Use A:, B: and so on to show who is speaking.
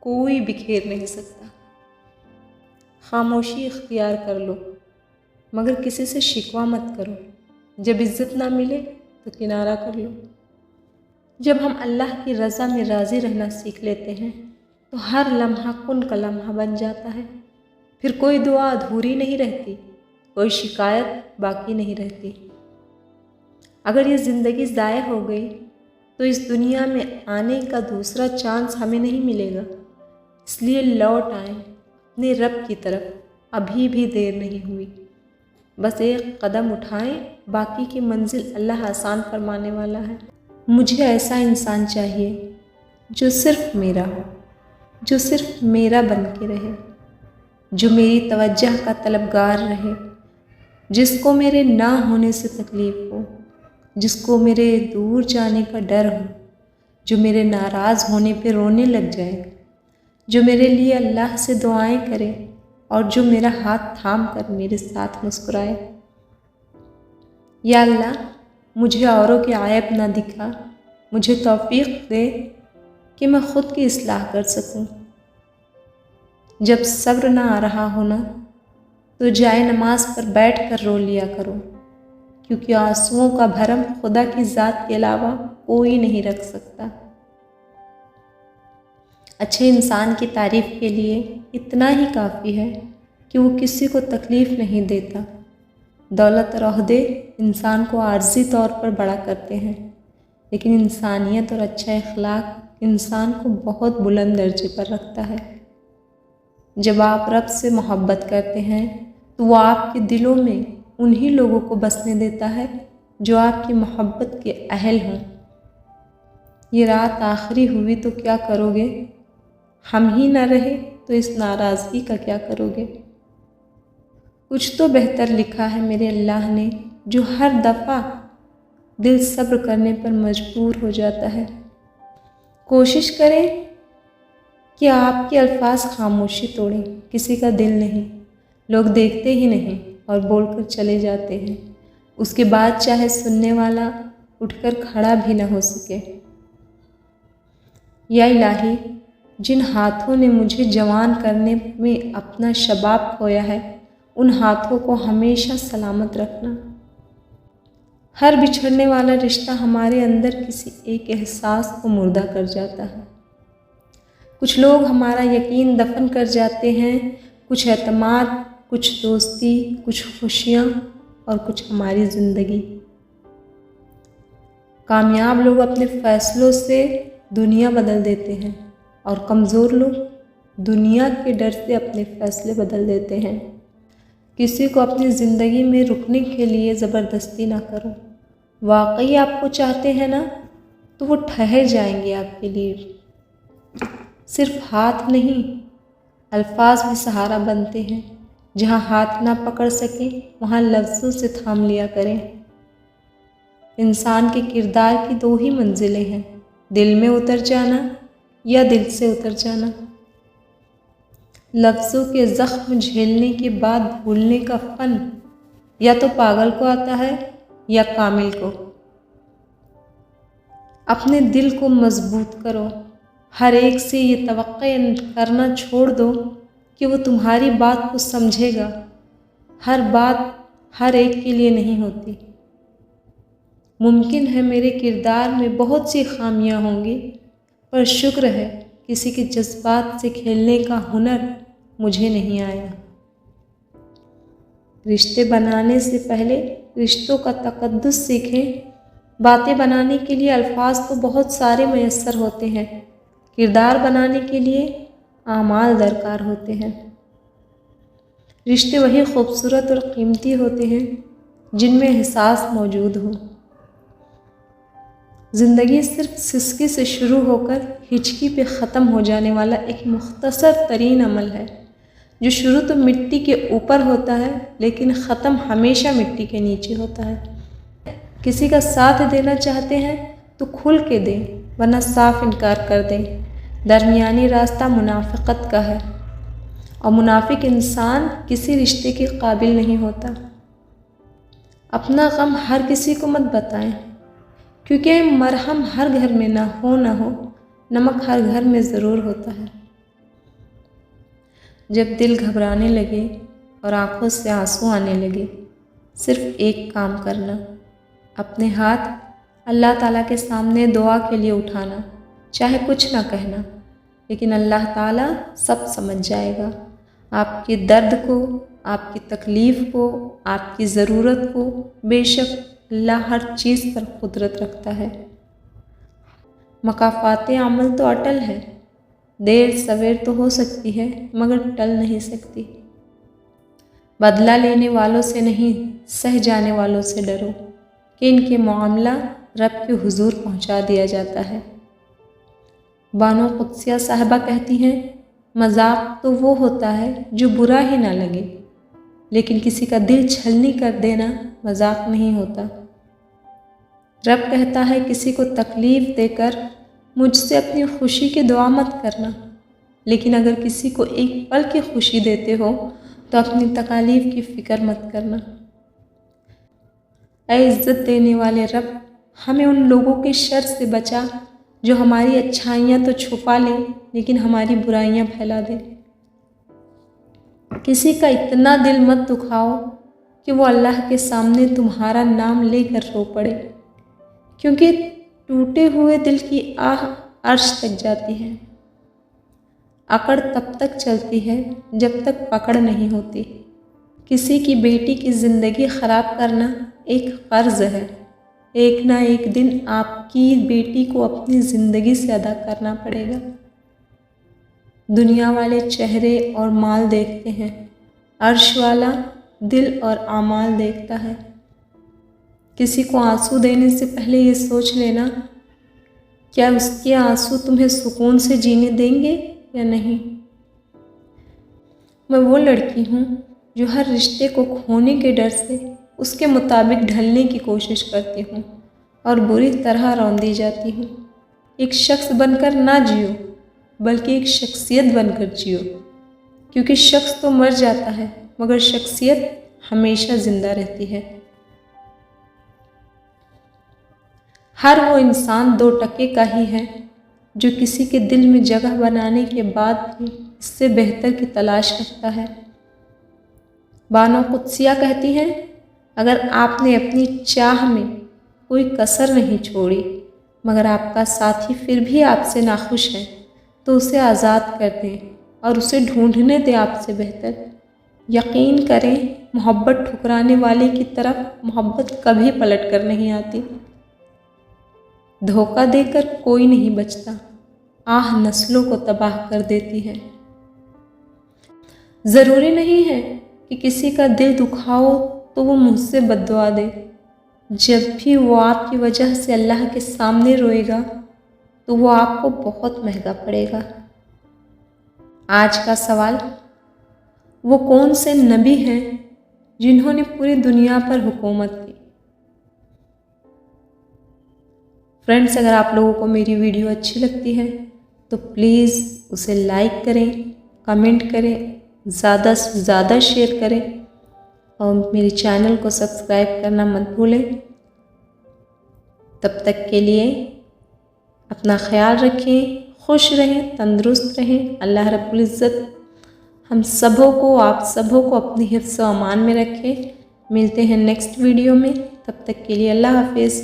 A: کوئی بکھیر نہیں سکتا۔ خاموشی اختیار کر لو، مگر کسی سے شکوہ مت کرو۔ جب عزت نہ ملے تو کنارہ کر لو۔ جب ہم اللہ کی رضا میں راضی رہنا سیکھ لیتے ہیں تو ہر لمحہ کن کا لمحہ بن جاتا ہے۔ پھر کوئی دعا ادھوری نہیں رہتی، کوئی شکایت باقی نہیں رہتی۔ اگر یہ زندگی ضائع ہو گئی تو اس دنیا میں آنے کا دوسرا چانس ہمیں نہیں ملے گا۔ اس لیے لوٹ آئیں اپنے رب کی طرف، ابھی بھی دیر نہیں ہوئی۔ بس ایک قدم اٹھائیں، باقی کی منزل اللہ آسان فرمانے والا ہے۔ مجھے ایسا انسان چاہیے جو صرف میرا ہو، جو صرف میرا بن کے رہے، جو میری توجہ کا طلبگار رہے، جس کو میرے نہ ہونے سے تکلیف ہو، جس کو میرے دور جانے کا ڈر ہو، جو میرے ناراض ہونے پہ رونے لگ جائے، جو میرے لیے اللہ سے دعائیں کرے اور جو میرا ہاتھ تھام کر میرے ساتھ مسکرائے۔ یا اللہ، مجھے اوروں کے عیب نہ دکھا، مجھے توفیق دے کہ میں خود کی اصلاح کر سکوں۔ جب صبر نہ آ رہا ہونا تو جائے نماز پر بیٹھ کر رو لیا کرو، کیونکہ آنسوؤں کا بھرم خدا کی ذات کے علاوہ کوئی نہیں رکھ سکتا۔ اچھے انسان کی تعریف کے لیے اتنا ہی کافی ہے کہ وہ کسی کو تکلیف نہیں دیتا۔ دولت اور عہدے انسان کو عارضی طور پر بڑا کرتے ہیں، لیکن انسانیت اور اچھا اخلاق انسان کو بہت بلند درجے پر رکھتا ہے۔ جب آپ رب سے محبت کرتے ہیں تو وہ آپ کے دلوں میں انہی لوگوں کو بسنے دیتا ہے جو آپ کی محبت کے اہل ہوں۔ یہ رات آخری ہوئی تو کیا کرو گے؟ ہم ہی نہ رہے تو اس ناراضگی کا کیا کرو گے؟ کچھ تو بہتر لکھا ہے میرے اللہ نے، جو ہر دفعہ دل صبر کرنے پر مجبور ہو جاتا ہے۔ کوشش کریں کہ آپ کے الفاظ خاموشی توڑیں، کسی کا دل نہیں۔ لوگ دیکھتے ہی نہیں اور بول کر چلے جاتے ہیں، اس کے بعد چاہے سننے والا اٹھ کر کھڑا بھی نہ ہو سکے۔ یا الہی، جن ہاتھوں نے مجھے جوان کرنے میں اپنا شباب کھویا ہے، ان ہاتھوں کو ہمیشہ سلامت رکھنا۔ ہر بچھڑنے والا رشتہ ہمارے اندر کسی ایک احساس کو مردہ کر جاتا ہے۔ کچھ لوگ ہمارا یقین دفن کر جاتے ہیں، کچھ اعتماد، کچھ دوستی، کچھ خوشیاں اور کچھ ہماری زندگی۔ کامیاب لوگ اپنے فیصلوں سے دنیا بدل دیتے ہیں اور کمزور لوگ دنیا کے ڈر سے اپنے فیصلے بدل دیتے ہیں۔ کسی کو اپنی زندگی میں رکنے کے لیے زبردستی نہ کرو۔ واقعی آپ کو چاہتے ہیں نا تو وہ ٹھہر جائیں گے آپ کے لیے۔ صرف ہاتھ نہیں، الفاظ بھی سہارا بنتے ہیں۔ جہاں ہاتھ نہ پکڑ سکیں وہاں لفظوں سے تھام لیا کریں۔ انسان کے کردار کی دو ہی منزلیں ہیں، دل میں اتر جانا یا دل سے اتر جانا۔ لفظوں کے زخم جھیلنے کے بعد بھولنے کا فن یا تو پاگل کو آتا ہے یا کامل کو۔ اپنے دل کو مضبوط کرو، ہر ایک سے یہ توقع کرنا چھوڑ دو کہ وہ تمہاری بات کو سمجھے گا۔ ہر بات ہر ایک کے لیے نہیں ہوتی۔ ممکن ہے میرے کردار میں بہت سی خامیاں ہوں گی، پر شکر ہے کسی کے جذبات سے کھیلنے کا ہنر مجھے نہیں آیا۔ رشتے بنانے سے پہلے رشتوں کا تقدس سیکھیں۔ باتیں بنانے کے لیے الفاظ تو بہت سارے میسر ہوتے ہیں، کردار بنانے کے لیے اعمال درکار ہوتے ہیں۔ رشتے وہی خوبصورت اور قیمتی ہوتے ہیں جن میں احساس موجود ہو۔ زندگی صرف سسکی سے شروع ہو کر ہچکی پہ ختم ہو جانے والا ایک مختصر ترین عمل ہے، جو شروع تو مٹی کے اوپر ہوتا ہے لیکن ختم ہمیشہ مٹی کے نیچے ہوتا ہے۔ کسی کا ساتھ دینا چاہتے ہیں تو کھل کے دیں، ورنہ صاف انکار کر دیں۔ درمیانی راستہ منافقت کا ہے، اور منافق انسان کسی رشتے کے قابل نہیں ہوتا۔ اپنا غم ہر کسی کو مت بتائیں، کیونکہ مرہم ہر گھر میں نہ ہو نمک ہر گھر میں ضرور ہوتا ہے۔ جب دل گھبرانے لگے اور آنکھوں سے آنسو آنے لگے، صرف ایک کام کرنا، اپنے ہاتھ اللہ تعالیٰ کے سامنے دعا کے لیے اٹھانا، چاہے کچھ نہ کہنا، لیکن اللہ تعالیٰ سب سمجھ جائے گا، آپ کے درد کو، آپ کی تکلیف کو، آپ کی ضرورت کو۔ بے شک اللہ ہر چیز پر قدرت رکھتا ہے۔ مکافات عمل تو اٹل ہے، دیر سویر تو ہو سکتی ہے مگر ٹل نہیں سکتی۔ بدلہ لینے والوں سے نہیں، سہ جانے والوں سے ڈرو کہ ان کے معاملہ رب کے حضور پہنچا دیا جاتا ہے۔ بانو قدسیہ صاحبہ کہتی ہیں، مذاق تو وہ ہوتا ہے جو برا ہی نہ لگے، لیکن کسی کا دل چھلنی کر دینا مذاق نہیں ہوتا۔ رب کہتا ہے کسی کو تکلیف دے کر مجھ سے اپنی خوشی کی دعا مت کرنا، لیکن اگر کسی کو ایک پل کی خوشی دیتے ہو تو اپنی تکالیف کی فکر مت کرنا۔ اے عزت دینے والے رب، ہمیں ان لوگوں کے شر سے بچا جو ہماری اچھائیاں تو چھپا لیں لیکن ہماری برائیاں پھیلا دیں۔ کسی کا اتنا دل مت دکھاؤ کہ وہ اللہ کے سامنے تمہارا نام لے کر رو پڑے، کیونکہ ٹوٹے ہوئے دل کی آہ عرش تک جاتی ہے۔ اکڑ تب تک چلتی ہے جب تک پکڑ نہیں ہوتی۔ کسی کی بیٹی کی زندگی خراب کرنا ایک قرض ہے، ایک نہ ایک دن آپ کی بیٹی کو اپنی زندگی سے ادا کرنا پڑے گا۔ دنیا والے چہرے اور مال دیکھتے ہیں، عرش والا دل اور اعمال دیکھتا ہے۔ کسی کو آنسو دینے سے پہلے یہ سوچ لینا، کیا اس کے آنسو تمہیں سکون سے جینے دیں گے یا نہیں۔ میں وہ لڑکی ہوں جو ہر رشتے کو کھونے کے ڈر سے اس کے مطابق ڈھلنے کی کوشش کرتی ہوں اور بری طرح روندی جاتی ہوں۔ ایک شخص بن کر نہ جیو، بلکہ ایک شخصیت بن کر جیو، کیونکہ شخص تو مر جاتا ہے مگر شخصیت ہمیشہ زندہ رہتی ہے۔ ہر وہ انسان 2 ٹکے کا ہی ہے جو کسی کے دل میں جگہ بنانے کے بعد بھی اس سے بہتر کی تلاش رکھتا ہے۔ بانو قدسیہ کہتی ہیں، اگر آپ نے اپنی چاہ میں کوئی کسر نہیں چھوڑی مگر آپ کا ساتھی پھر بھی آپ سے ناخوش ہے تو اسے آزاد کر دیں اور اسے ڈھونڈنے دیں آپ سے بہتر۔ یقین کریں، محبت ٹھکرانے والے کی طرف محبت کبھی پلٹ کر نہیں آتی۔ دھوکہ دے کر کوئی نہیں بچتا، آہ نسلوں کو تباہ کر دیتی ہے۔ ضروری نہیں ہے کہ کسی کا دل دکھاؤ تو وہ مجھ سے بد دعا دے۔ جب بھی وہ آپ کی وجہ سے اللہ کے سامنے روئے گا تو وہ آپ کو بہت مہنگا پڑے گا۔ آج کا سوال، وہ کون سے نبی ہیں جنہوں نے پوری دنیا پر حکومت کی؟ فرینڈس، اگر آپ لوگوں کو میری ویڈیو اچھی لگتی ہے تو پلیز اسے لائک کریں، کمنٹ کریں، زیادہ سے زیادہ شیئر کریں اور میرے چینل کو سبسکرائب کرنا مت بھولیں۔ تب تک کے لیے اپنا خیال رکھیں، خوش رہیں، تندرست رہیں۔ اللہ رب العزت ہم سبوں کو، آپ سبوں کو اپنی حفظ و امان میں رکھے۔ ملتے ہیں نیکسٹ ویڈیو میں، تب تک کے لیے اللہ حافظ۔